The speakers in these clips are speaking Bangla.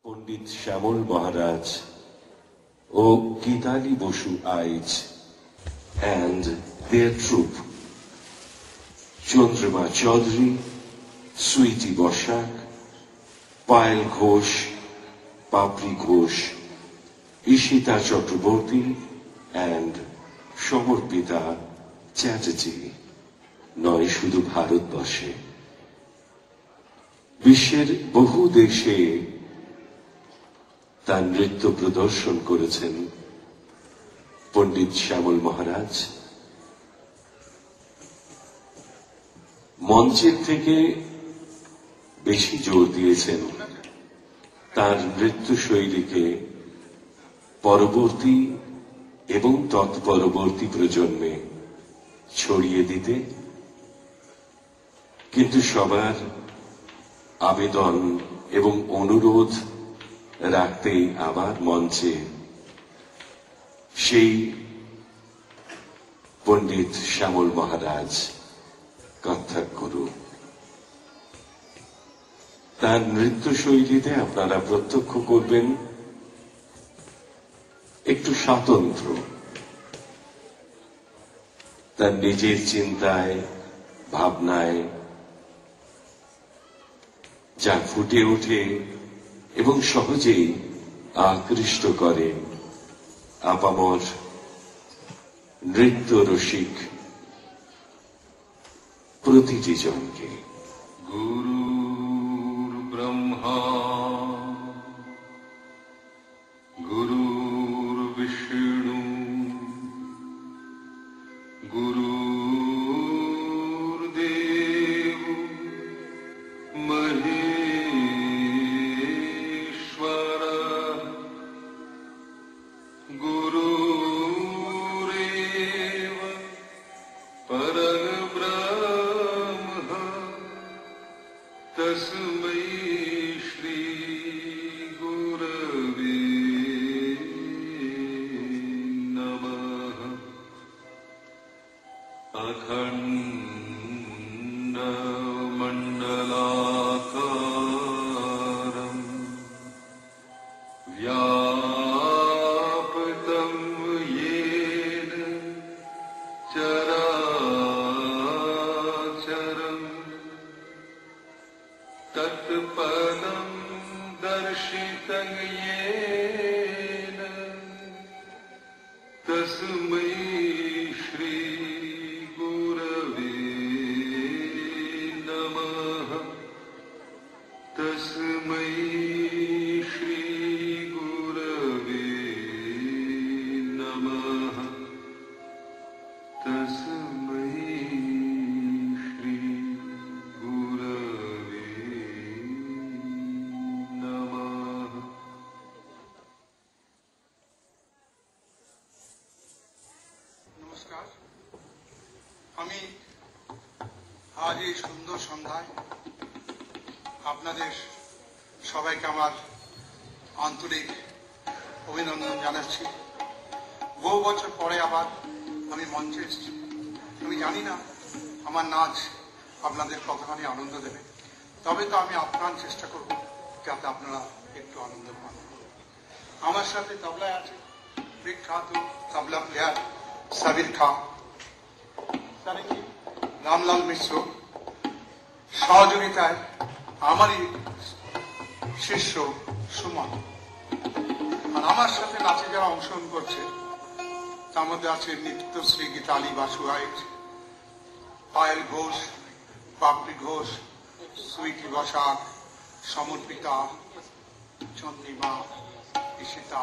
Pandit Shyamal Maharaj O Gitali Basu Aich and their troupe, Chandrima Chaudhary, Sweetie Boshak, Payal Ghosh, Papri Ghosh, Ishita Chakraborty and Samarpita Chatterjee নয় শুধু ভারতবর্ষে, বিশ্বের বহু দেশে তার নৃত্য প্রদর্শন করেছেন পণ্ডিত শ্যামল মহারাজ। মঞ্চের থেকে বেশি জোর দিয়েছেন তার নৃত্য শৈলীকে পরবর্তী এবং তৎপরবর্তী প্রজন্মে ছড়িয়ে দিতে, কিন্তু সবার আবেদন এবং অনুরোধ রাখতেই আবার মঞ্চে সেই পণ্ডিত শ্যামল মহারাজ কত্থক গুরু। তার নৃত্য শৈলীতে আপনারা প্রত্যক্ষ করবেন একটু স্বতন্ত্র, তার নিজের চিন্তায় ভাবনায় যা ফুটে ওঠে এবং সহজেই আকৃষ্ট করে আপামর নৃত্য রসিক প্রতিটি জনকে। গুরুর ব্রহ্মা গুরুর বিষ্ণু গুরুর দেব মহেশ্বর গুরুরেব পরব্রহ্ম তস্मै শ্রী গুরবে নমঃ। অখণ্ড মণ্ডলাকারম व्याप्तं येन चराचरं तत्पदं दर्शितं येन तस्मै श्री गुरवे नमः। तस्मै श्री गुरवे नमः। तस्मै श्री गुरवे नमः। নমস্কার, আমি আজ এই সুন্দর সন্ধ্যায় আপনাদের সবাইকে আমার আন্তরিক অভিনন্দন জানাচ্ছি। বহু বছর পরে আবার আমি মঞ্চে এসেছি। আমি জানি না আমার নাচ আপনাদের কতখানি আনন্দ দেবে, তবে তো আমি আপ্রাণ চেষ্টা করব যাতে আপনারা একটু আনন্দ পান। আমার সাথে তবলায় আছে বিখ্যাত তবলা প্লেয়ার সাবির খাঁ, রামলাল মিশ্র, সহযোগিতায় আমারই শিষ্য সুমন। আর আমার সাথে নাচে যারা অংশগ্রহণ করছে তার মধ্যে আছে নৃত্যশ্রী গীতালি বসু আইচ, পায়েল ঘোষ, পাপড়ি ঘোষ, সুইটি বসাক, সমর্পিতা, চন্দ্রিমা, ঈশিতা।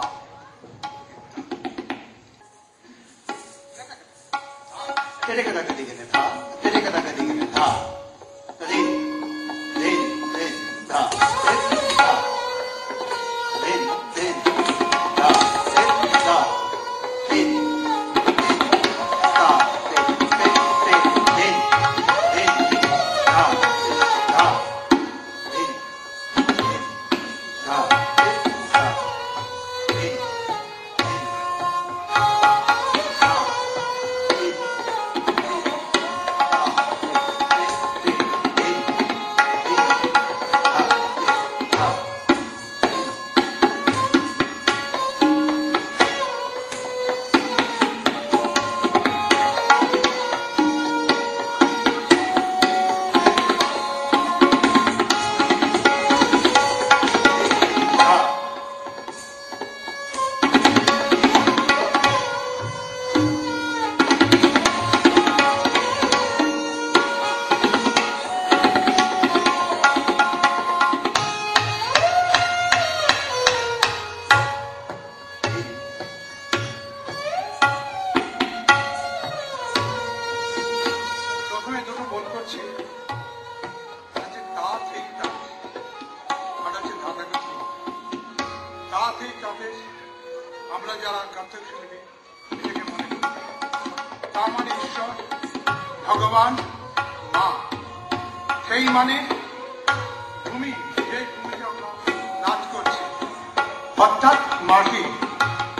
আমরা যারা কর্তব্য শিল্পী এটাকে মনে করি। তার মানে ঈশ্বর, ভগবান, মা, সেই মানে ভূমি, যে ভূমিতে আমরা নাচ করছি, অর্থাৎ মাটি,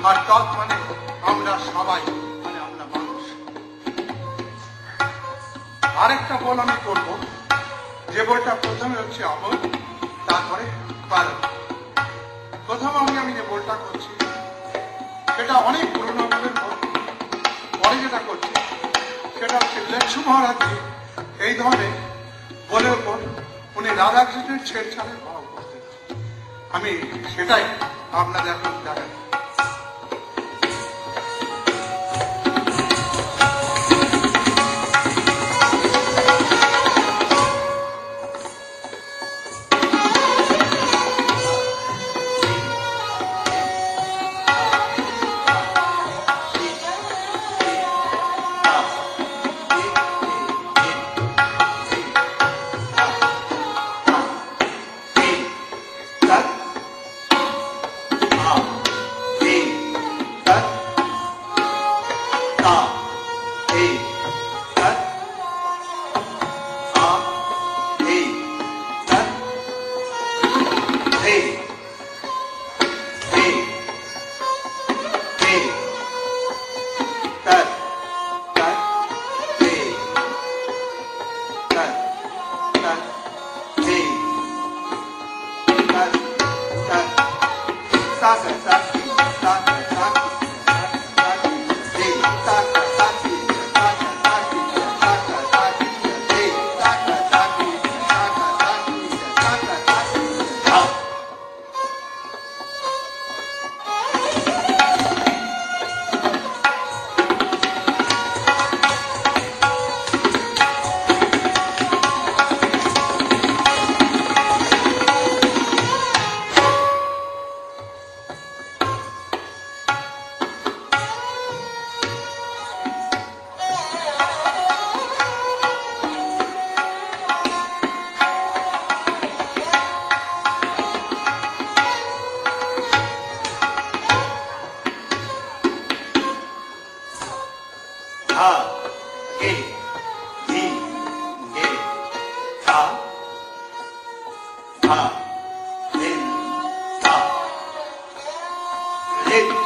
আর তৎ মানে আমরা সবাই, মানে আমরা মানুষ। আরেকটা বল আমি করব, যে বলটা প্রথমে হচ্ছে আমল, তারপরে পালন। প্রথম আমি যে বলটা করছি সেটা অনেক পুরোনো আমলের বল। পরে যেটা করছি সেটা হচ্ছে লক্ষ্মী মহারাজ এই ধরনের বলের উপর উনি রাধাকৃষ্ণের ছেড়ছাড়ের ভাব করতেন। আমি সেটাই আপনাদের এখন দেখাই। Hey.